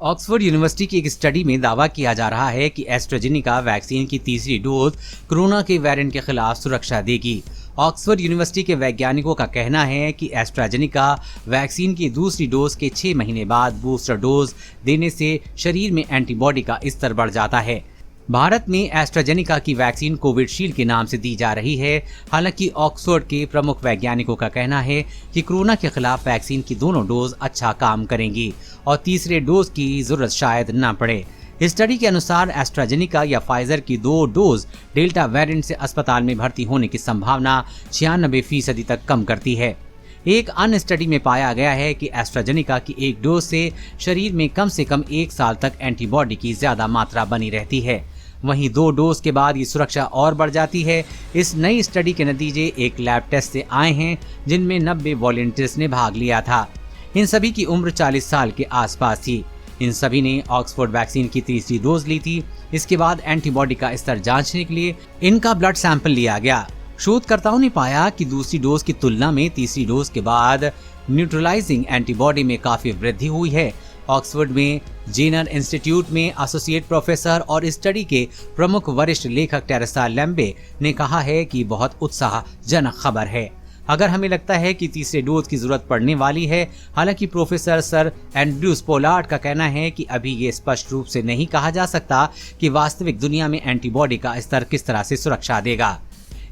Oxford university की एक study में दावा किया जा रहा है कि एस्ट्राजेनिका वैक्सीन की तीसरी डोज कोरोना के वेरिएंट के खिलाफ सुरक्षा देगी। ऑक्सफोर्ड यूनिवर्सिटी के वैज्ञानिकों का कहना है कि एस्ट्राजेनिका वैक्सीन की दूसरी डोज के 6 महीने बाद बूस्टर डोज देने से शरीर में एंटीबॉडी का स्तर बढ़ जाता है। भारत में एस्ट्राजेनिका की वैक्सीन कोविशील्ड के नाम से दी जा रही है। हालांकि ऑक्सफोर्ड के प्रमुख वैज्ञानिकों का कहना है कि कोरोना के खिलाफ वैक्सीन की दोनों डोज अच्छा काम करेंगी और तीसरे डोज की जरूरत शायद न पड़े। स्टडी के अनुसार एस्ट्राजेनिका या फाइजर की 2 डोज डेल्टा वेरिएंट से अस्पताल में भर्ती होने की संभावना 96% तक कम करती है। एक अन्य स्टडी में पाया गया है कि एस्ट्राजेनिका की एक डोज से शरीर में कम से कम 1 साल तक एंटीबॉडी की ज्यादा मात्रा बनी रहती है। वहीं 2 डोज के बाद ये सुरक्षा और बढ़ जाती है। इस नई स्टडी के नतीजे एक लैब टेस्ट से आए हैं जिनमें 90 वॉलंटियर्स ने भाग लिया था। इन सभी की उम्र 40 साल के आसपास थी। इन सभी ने ऑक्सफोर्ड वैक्सीन की तीसरी डोज ली थी। इसके बाद एंटीबॉडी का स्तर जांचने के लिए इनका ब्लड सैंपल लिया गया। शोधकर्ताओं ने पाया कि दूसरी डोज की तुलना में तीसरी डोज के बाद न्यूट्रलाइजिंग एंटीबॉडी में काफी वृद्धि हुई है। ऑक्सफोर्ड में जेनर इंस्टीट्यूट में एसोसिएट प्रोफेसर और स्टडी के प्रमुख वरिष्ठ लेखक टेरेसा लैम्बे ने कहा है कि बहुत उत्साहजनक खबर है। अगर हमें लगता है कि तीसरे डोज की जरूरत पड़ने वाली है। हालांकि प्रोफेसर सर एंड्रयूज पोलार्ड का कहना है कि अभी ये स्पष्ट रूप से नहीं कहा जा सकता कि वास्तविक दुनिया में एंटीबॉडी का स्तर किस तरह से सुरक्षा देगा।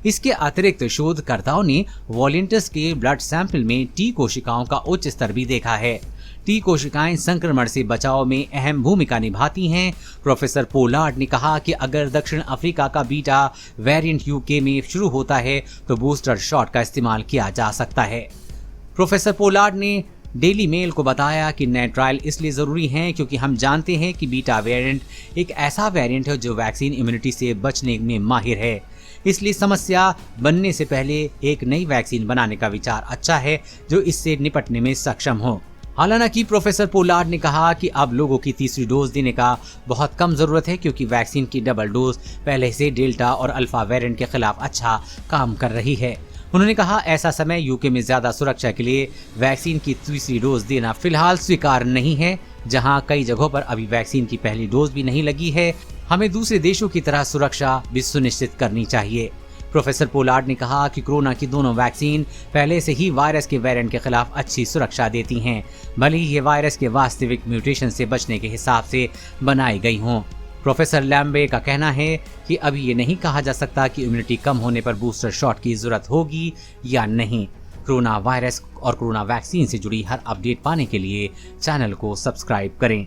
इसके अतिरिक्त शोधकर्ताओं ने वॉलंटियर्स के ब्लड सैंपल में टी कोशिकाओं का उच्च स्तर भी देखा है। टी कोशिकाएं संक्रमण से बचाव में अहम भूमिका निभाती हैं। प्रोफेसर पोलार्ड ने कहा कि अगर दक्षिण अफ्रीका का बीटा वेरिएंट यूके में शुरू होता है तो बूस्टर शॉट का इस्तेमाल किया जा सकता है। प्रोफेसर पोलार्ड ने डेली मेल को बताया कि नए ट्रायल इसलिए जरूरी हैं क्योंकि हम जानते हैं कि बीटा वेरिएंट एक ऐसा वेरिएंट है जो वैक्सीन इम्यूनिटी से बचने में माहिर है। इसलिए समस्या बनने से पहले एक नई वैक्सीन बनाने का विचार अच्छा है जो इससे निपटने में सक्षम हो। हालांकि प्रोफेसर पोलार्ड ने कहा कि अब लोगों की तीसरी डोज देने का बहुत कम जरूरत है क्योंकि वैक्सीन की डबल डोज पहले से डेल्टा और अल्फा वेरिएंट के खिलाफ अच्छा काम कर रही है। उन्होंने कहा ऐसा समय यूके में ज्यादा सुरक्षा के लिए वैक्सीन की तीसरी डोज देना फिलहाल स्वीकार नहीं है। जहां कई जगहों पर अभी वैक्सीन की पहली डोज भी नहीं लगी है। हमें दूसरे देशों की तरह सुरक्षा भी सुनिश्चित करनी चाहिए। प्रोफेसर पोलार्ड ने कहा कि कोरोना की दोनों वैक्सीन पहले से ही वायरस के वेरिएंट के खिलाफ अच्छी सुरक्षा देती हैं, भले ही ये वायरस के वास्तविक म्यूटेशन से बचने के हिसाब से बनाई गई हों। प्रोफेसर लैम्बे का कहना है कि अभी ये नहीं कहा जा सकता कि इम्यूनिटी कम होने पर बूस्टर शॉट की जरूरत होगी या नहीं। कोरोना वायरस और कोरोना वैक्सीन से जुड़ी हर अपडेट पाने के लिए चैनल को सब्सक्राइब करें।